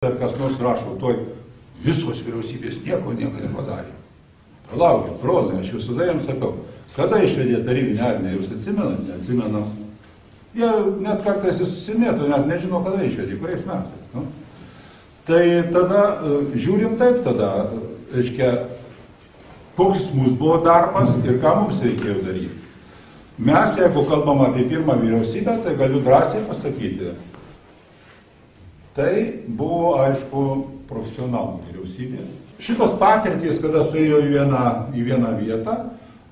Ar kas nors rašo, toj visos vyriausybės nieko nepadarė. Palaukit, broliai, aš visada jiems sakau, kada išvedė tarybinę armiją, jūs atsimenat, neatsimenam. Jie net kartais susimėtų, net nežino, kada išvedė, kuriais metais. Nu? Tai tada žiūrim taip tada, reiškia, koks mūsų buvo darbas ir ką mums reikėjo daryti. Mes, jeigu kalbam apie pirmą vyriausybę, tai galiu drąsiai pasakyti, tai buvo, aišku, profesionalų vyriausybė. Šitos patirtys, kada suėjo į vieną vietą,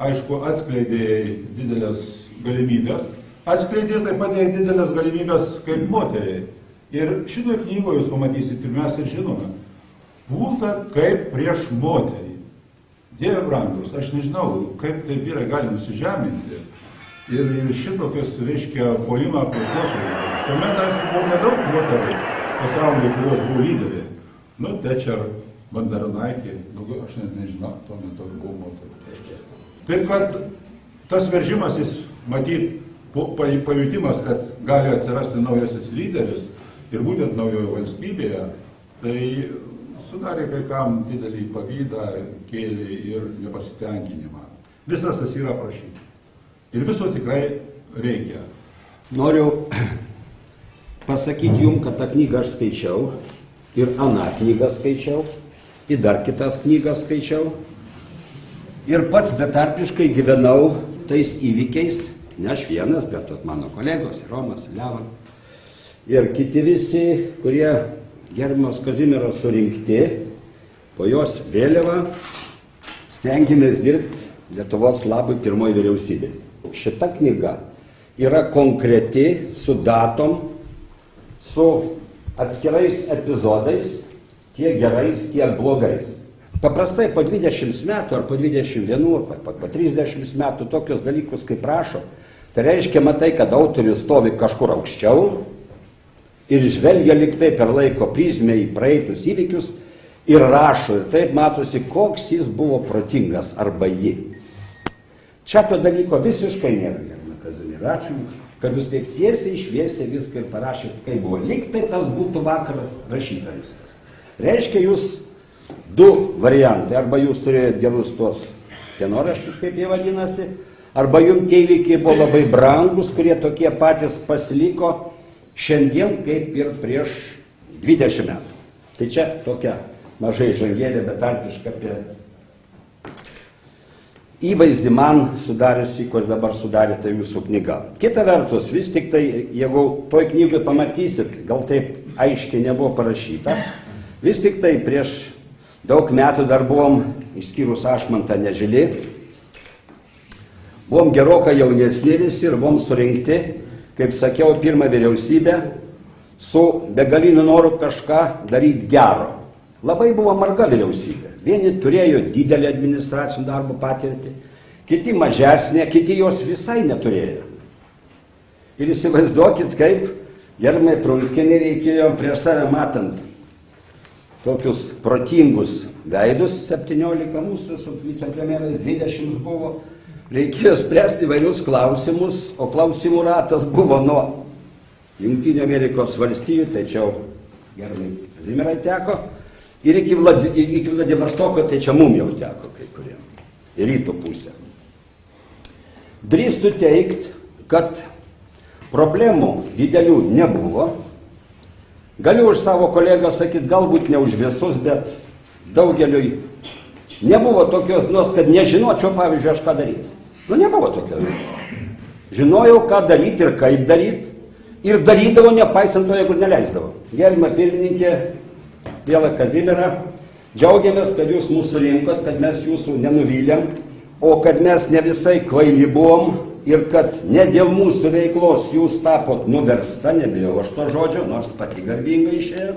aišku, atskleidė didelės galimybės. Atskleidė taip pat didelės galimybės kaip moteriai. Ir šitoje knygoje jūs pamatysite, ir mes ir žinome, būta kaip prieš moterį. Dieve brangus, aš nežinau, kaip taip vyrai gali nusižeminti. Ir šitokios, reiškia, puolimą prieš moterį. Tuomet, aišku, buvo nedaug moterų pasaulyje, kurios buvo lyderiai. Nu, Tečer, Bandaranaitė, daugiau aš net nežinau, tuo metu buvo moterų. Taip, kad tas veržimasis, matyt, pajutimas, kad gali atsirasti naujasis lyderis ir būtent naujoje valstybėje, tai sudarė kai kam didelį pavydą, kėlė ir nepasitenkinimą. Visas tas yra aprašyta. Ir viso tikrai reikia. Noriu pasakyti jums, kad tą knygą aš skaičiau, ir aną knygą skaičiau, ir dar kitas knygas skaičiau. Ir pats betarpiškai gyvenau tais įvykiais, ne aš vienas, bet mano kolegos, Romas, Leva. Ir kiti visi, kurie gerbiamos Kazimieros surinkti, po jos vėliavą stengiamės dirbti Lietuvos labui pirmoji vyriausybė. Šita knyga yra konkreti, su datom, su atskirais epizodais, tiek gerais, tiek blogais. Paprastai po 20 metų, ar po 21, ar po 30 metų tokius dalykus kaip rašo, tai reiškia, matai, kad autorius stovi kažkur aukščiau ir žvelgia liktai per laiko prizmę į praeitus įvykius ir rašo. Ir taip matosi, koks jis buvo protingas arba ji. Čia to dalyko visiškai nėra, gerbiama Kazimiera. Ačiū, kad jūs taip tiesiai šviesiai viską ir parašėt, kaip buvo. Liktai tas būtų vakar rašyta viskas. Reiškia, jūs du variantai. Arba jūs turėjot gerus tuos tenoraščius, kaip jie vadinasi, arba jums tie įvykiai buvo labai brangus, kurie tokie patys pasiliko šiandien kaip ir prieš 20 metų. Tai čia tokia mažai žangėlė, bet tarpiška apie įvaizdį man sudariusi, kur dabar sudarė tai jūsų knyga. Kita vertus, vis tik tai, jeigu toj knygoje pamatysit, gal taip aiškiai nebuvo parašyta, vis tik tai prieš daug metų dar buvom, išskyrus Ašmantą Nežilį, buvom gerokai jaunesni visi ir buvom surinkti, kaip sakiau, pirmą vyriausybę su begaliniu noru kažką daryti gero. Labai buvo marga vyriausybė. Vieni turėjo didelį administracinį darbo patirtį, kiti mažesnė, kiti jos visai neturėjo. Ir įsivaizduokit, kaip gerbiamai Prunskienei reikėjo prieš save matant tokius protingus veidus, 17 mūsų, su vicepremjerais 20 buvo, reikėjo spręsti įvairius klausimus, o klausimų ratas buvo nuo Jungtinių Amerikos valstijų, tai čia gerbiamai Kazimierai teko, ir iki Vladivostoko, tai čia mum jau teko kai kuriem, į rytų pusę. Drįstu teigt, kad problemų didelių nebuvo. Galiu už savo kolegą sakyti, galbūt ne už visus, bet daugeliui nebuvo tokios nos, kad nežinočiau, pavyzdžiui, aš ką daryti. Nu, nebuvo tokios. Žinojau, ką daryti ir kaip daryti, ir darydavau, nepaisant to, jeigu neleisdavau. Gerbiama pirmininkė, Viela Kazimiera, džiaugiamės, kad jūs mūsų rinkot, kad mes jūsų nenuvylėm, o kad mes ne visai kvaili buvom ir kad ne dėl mūsų veiklos jūs tapot nuversta, nebijau aš to žodžio, nors pati garbingai išėjo.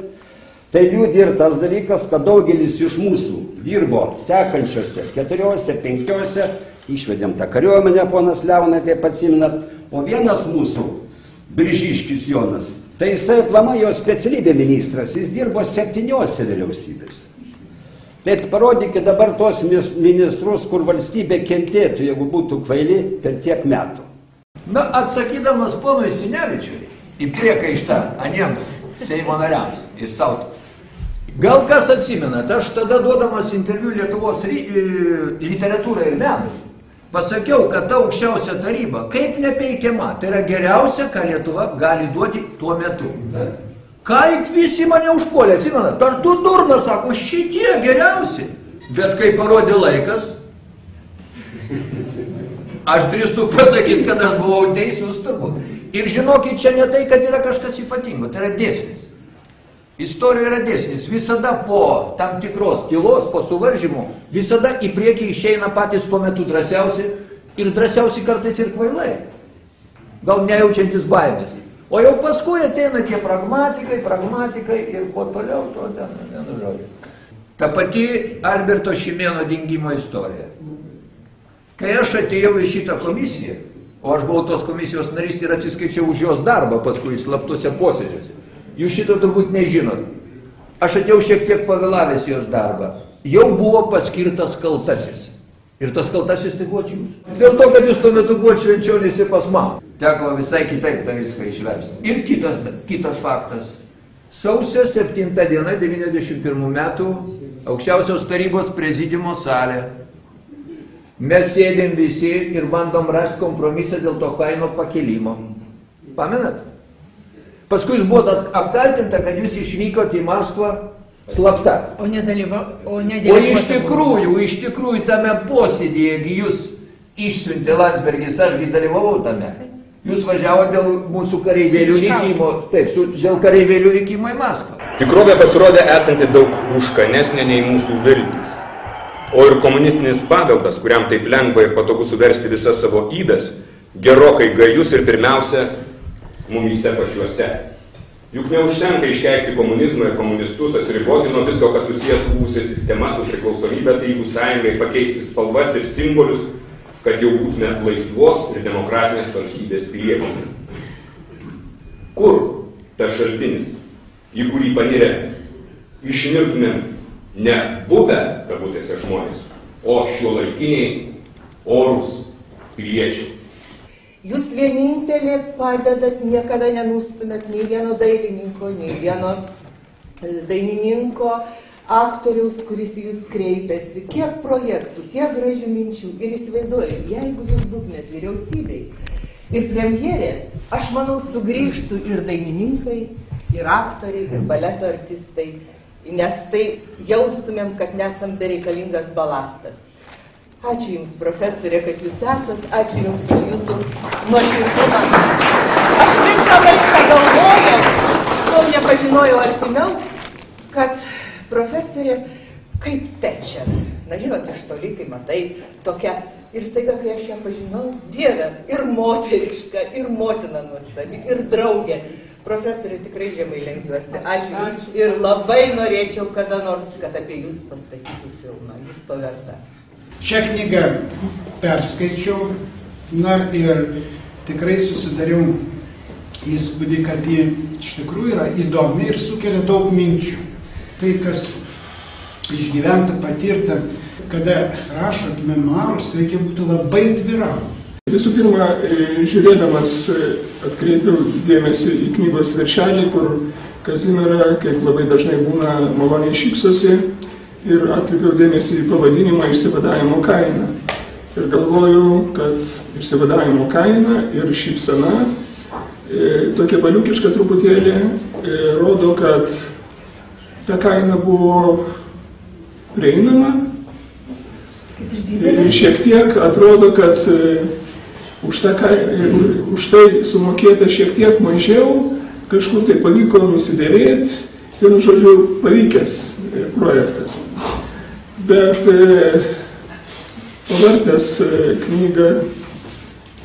Tai liūdi ir tas dalykas, kad daugelis iš mūsų dirbo sekančiose 4-5, išvedėm tą kariuomenę, ponas Leonai, kaip atsiminat, o vienas mūsų, Biržiškis Jonas, tai jisai aplamai jo specialybė ministras, jis dirbo 7 vyriausybėse. Tai parodykit dabar tos ministrus, kur valstybė kentėtų, jeigu būtų kvaili per tiek metų. Na, atsakydamas ponui Sinevičiui į priekaištą aniems Seimo nariams ir savo Gal kas atsimenat, aš tada duodamas interviu Lietuvos literatūrai ir menui, pasakiau, kad ta aukščiausia taryba, kaip nepeikiama, tai yra geriausia, ką Lietuva gali duoti tuo metu. Kaip visi mane užpuolė, atsimenat, ar tu durnas, sako, šitie geriausi. Bet kai parodė laikas, aš drįstu pasakyti, kad aš buvau teisus turbūt. Ir žinokit, čia ne tai, kad yra kažkas ypatingo, tai yra dėsnis. Istorijoje yra dėsnis. Visada po tam tikros tylos, po suvaržymų, visada į priekį išeina patys tuo metu drąsiausi ir drąsiausi kartais ir kvailai. Gal nejaučiantis baimės. O jau paskui ateina tie pragmatikai ir po toliau to ten, vienu žodžiu. Ta pati Alberto Šimėno dingimo istorija. Kai aš atėjau į šitą komisiją, o aš buvau tos komisijos narys ir atsiskaičiau už jos darbą paskui slaptuose posėdžiuose. Jūs šito turbūt nežinot. Aš atėjau šiek tiek pavėlavęs jos darbą. Jau buvo paskirtas kaltasis. Ir tas kaltasis tai buvo jūs. Dėl to, kad jūs tuo metu buvo švenčionėse pas man. Teko visai kitaip tą viską išversti. Ir kitas faktas. Sausio 7 diena 91 metų aukščiausios tarybos prezidiumo salė. Mes sėdėm visi ir bandom rasti kompromisą dėl to kaino pakelimo. Pamenat? Paskui jūs buvote apkaltinta, kad jūs išvykote į Maskvą slapta. O iš tikrųjų tame posėdėje jūs išsiuntė Landsbergis, ašgi dalyvavau tame. Jūs važiavote dėl mūsų kareivėlių vykimo, taip, dėl kareivėlių vykimo į Maskvą. Tikrovė pasirodė esanti daug užkanesnė nei mūsų viltis. O ir komunistinis paveldas, kuriam taip lengva ir patogu suversti visas savo ydas, gerokai gajus ir pirmiausia, mumyse pačiuose. Juk neužtenka iškeikti komunizmą ir komunistus, atsiriboti nuo visko, kas susijęs su buvusia sistema, su priklausomybė Tarybų Sąjungai, pakeisti spalvas ir simbolius, kad jau būtume laisvos ir demokratinės valstybės piliečiai. Kur tas šaltinis, į kurį panirę, išnirtumėm ne buvę, kabutėse, žmonės, o šiuolaikiniai orūs piliečiai. Jūs vienintelė padedat, niekada nenustumėt nei vieno dailininko, nei vieno dainininko, aktoriaus, kuris jūs kreipėsi. Kiek projektų, kiek gražių minčių. Ir įsivaizduoju, jeigu jūs būtumėt vyriausybei ir premjerė, aš manau, sugrįžtų ir dainininkai, ir aktoriai, ir baleto artistai, nes tai jaustumėm, kad nesam bereikalingas balastas. Ačiū Jums, profesorė, kad Jūs esat, ačiū Jums už Jūsų nuoširdumą. Aš visą laiką galvojau, kol nepažinojau artimiau, kad profesorė kaip Tečer. Na, žinot, iš toli, kai matai, tokia. Ir staiga, kai aš ją pažinau, Dieve, ir moteriška, ir motina nuostabi, ir draugė. Profesorė, tikrai žemai lenkiuosi. Ačiū Jums ir labai norėčiau kada nors, kad apie Jūs pastatytų filmą. Jūs to verta. Šią knygą perskaičiau, na ir tikrai susidariau įspūdį, kad ji iš tikrųjų yra įdomi ir sukelia daug minčių. Tai, kas išgyventa, patirta, kada rašot memuarus, reikia būti labai atviram. Visų pirma, žiūrėdamas atkreipiau dėmesį į knygos viršelį, kur Kazimiera, kaip labai dažnai būna, maloniai šypsosi. Ir atkreipiau dėmesį į pavadinimą išsivadavimo kaina. Ir galvoju, kad išsivadavimo kaina ir šypsena tokia valiukiška truputėlį rodo, kad ta kaina buvo prieinama. Ir šiek tiek atrodo, kad už tai sumokėta šiek tiek mažiau, kažkur tai pavyko nusidėrėti. Vienu žodžiu, pavykęs projektas. Bet pavartęs knygą,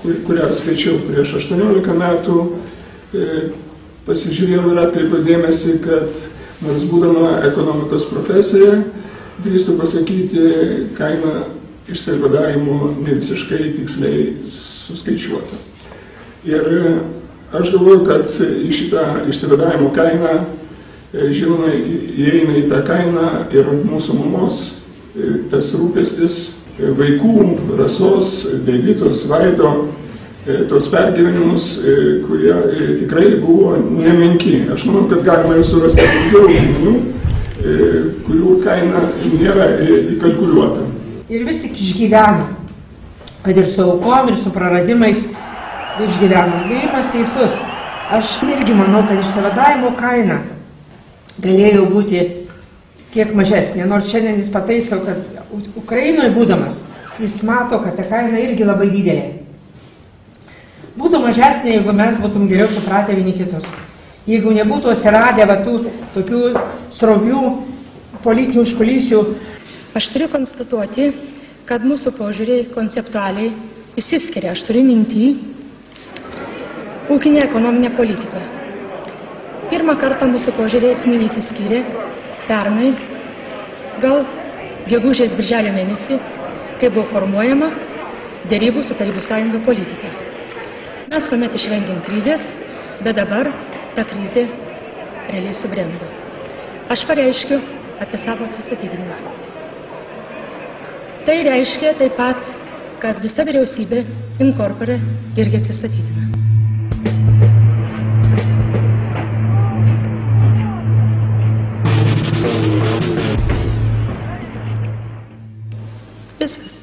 kurią skaičiau prieš 18 metų, pasižiūrėjau ir atkreipiau dėmesį, kad nors būdama ekonomikos profesorė, drįstu pasakyti, kaina išsivadavimo ne visiškai tiksliai suskaičiuota. Ir aš galvoju, kad į šitą išsivadavimo kainą žinoma, įeina į tą kainą ir mūsų mamos tas rūpestis vaikų, Rasos, Deivitos, Vaido, tos pergyvenimus, kurie tikrai buvo nemenki. Aš manau, kad galima ir surasti daugiau žmonių, kurių kaina nėra įkalkuliuota. Ir vis tik išgyveno, kad ir su aukom, ir su praradimais išgyveno. Gėjimas teisus. Aš irgi manau, kad išsivadavimo kaina galėjo būti kiek mažesnė, nors šiandien jis pataiso, kad Ukrainoje būdamas, jis mato, kad ta kaina irgi labai didelė. Būtų mažesnė, jeigu mes būtum geriau supratę vieni kitus. Jeigu nebūtų atsiradę tų tokių srovių politinių užkulisių. Aš turiu konstatuoti, kad mūsų požiūriai konceptualiai išsiskiria. Aš turiu minty ūkinę ekonominę politiką. Pirmą kartą mūsų požiūriai esminiai išsiskyrė pernai, gal gegužės birželio mėnesį, kai buvo formuojama derybų su Tarybų Sąjunga politika. Mes tuomet išvengėm krizės, bet dabar ta krizė realiai subrendo. Aš pareiškiu apie savo atsistatydinimą. Tai reiškia taip pat, kad visa vyriausybė in corpore irgi atsistatydina. Viskas.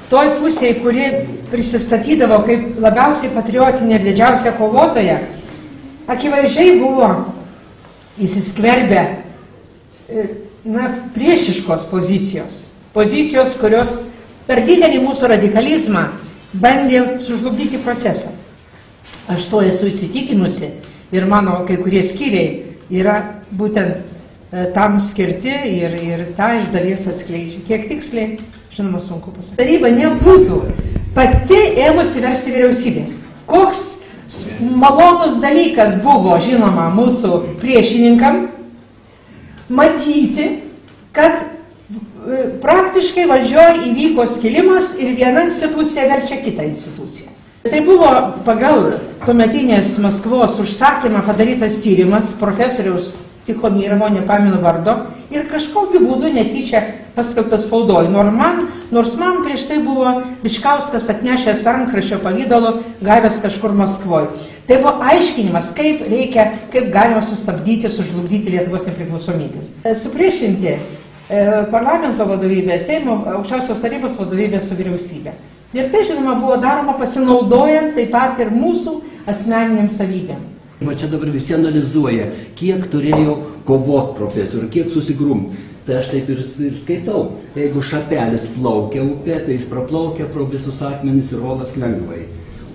Toj pusėje, kuri prisistatydavo kaip labiausiai patriotinė ir didžiausia kovotoja, akivaizdžiai buvo įsiskverbę priešiškos pozicijos. Pozicijos, kurios per didelį mūsų radikalizmą bandė sužlugdyti procesą. Aš to esu įsitikinusi ir mano kai kurie skyriai yra būtent tam skirti ir tą iš dalies atskleidžia. Kiek tiksliai, žinoma, sunku pasakyti. Taryba nebūtų pati ėmusi versti vyriausybės. Koks malonus dalykas buvo, žinoma, mūsų priešininkam matyti, kad praktiškai valdžioje įvyko skilimas ir viena institucija verčia kitą instituciją. Tai buvo pagal tuometinės Maskvos užsakymą padarytas tyrimas profesoriaus Tichomyrovo, nepamenu vardo, ir kažkokiu būdu netyčia paskelbtas spaudoj. Nors man prieš tai buvo Bičkauskas atnešęs rankraščio pavidalo, gavęs kažkur Maskvoje. Tai buvo aiškinimas, kaip galima sustabdyti, sužlugdyti Lietuvos nepriklausomybės. Supriešinti parlamento vadovybę, Seimo aukščiausios tarybos vadovybę su vyriausybė. Ir tai, žinoma, buvo daroma pasinaudojant taip pat ir mūsų asmeniniam savybėm. Va čia dabar visi analizuoja, kiek turėjo kovot profesorių, kiek susigrumti. Tai aš taip ir skaitau. Jeigu šapelis plaukia upė, tai jis praplaukia pro visus akmenis ir olas lengvai.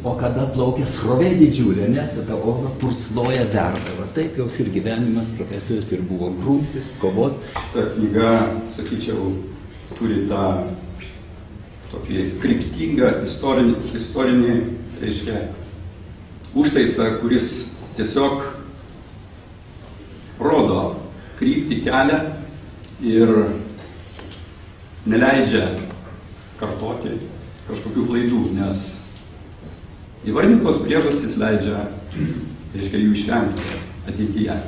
O kada plaukia srovė didžiulė, ne, tada ova pursloja verda. Va taip jau ir gyvenimas profesorius ir buvo grumtis, kovot. Ta knyga, sakyčiau, turi tą tokį kryptingą istorinį, reiškia, užtaisą, kuris tiesiog rodo kryptį, kelią ir neleidžia kartoti kažkokių klaidų, nes įvardintos priežastys leidžia, reiškia, jų išvengti ateityje.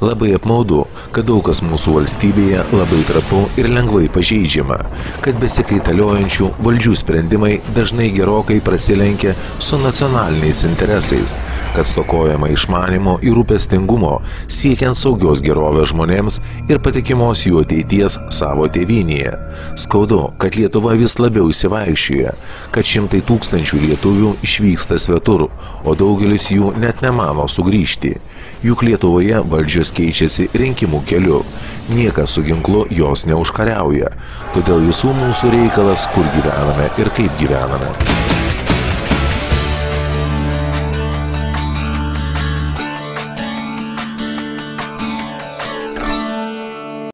Labai apmaudu, kad daug kas mūsų valstybėje labai trapu ir lengvai pažeidžiama, kad besikaitaliojančių valdžių sprendimai dažnai gerokai prasilenkia su nacionaliniais interesais, kad stokojama išmanimo ir rūpestingumo, siekiant saugios gerovės žmonėms ir patikimos jų ateities savo tėvynėje. Skaudu, kad Lietuva vis labiau įsivaikščioja, kad šimtai tūkstančių lietuvių išvyksta svetur, o daugelis jų net nemano sugrįžti. Juk Lietuvoje valdžios keičiasi rinkimų keliu. Niekas su ginklu jos neužkariauja. Todėl visų mūsų reikalas, kur gyvename ir kaip gyvename.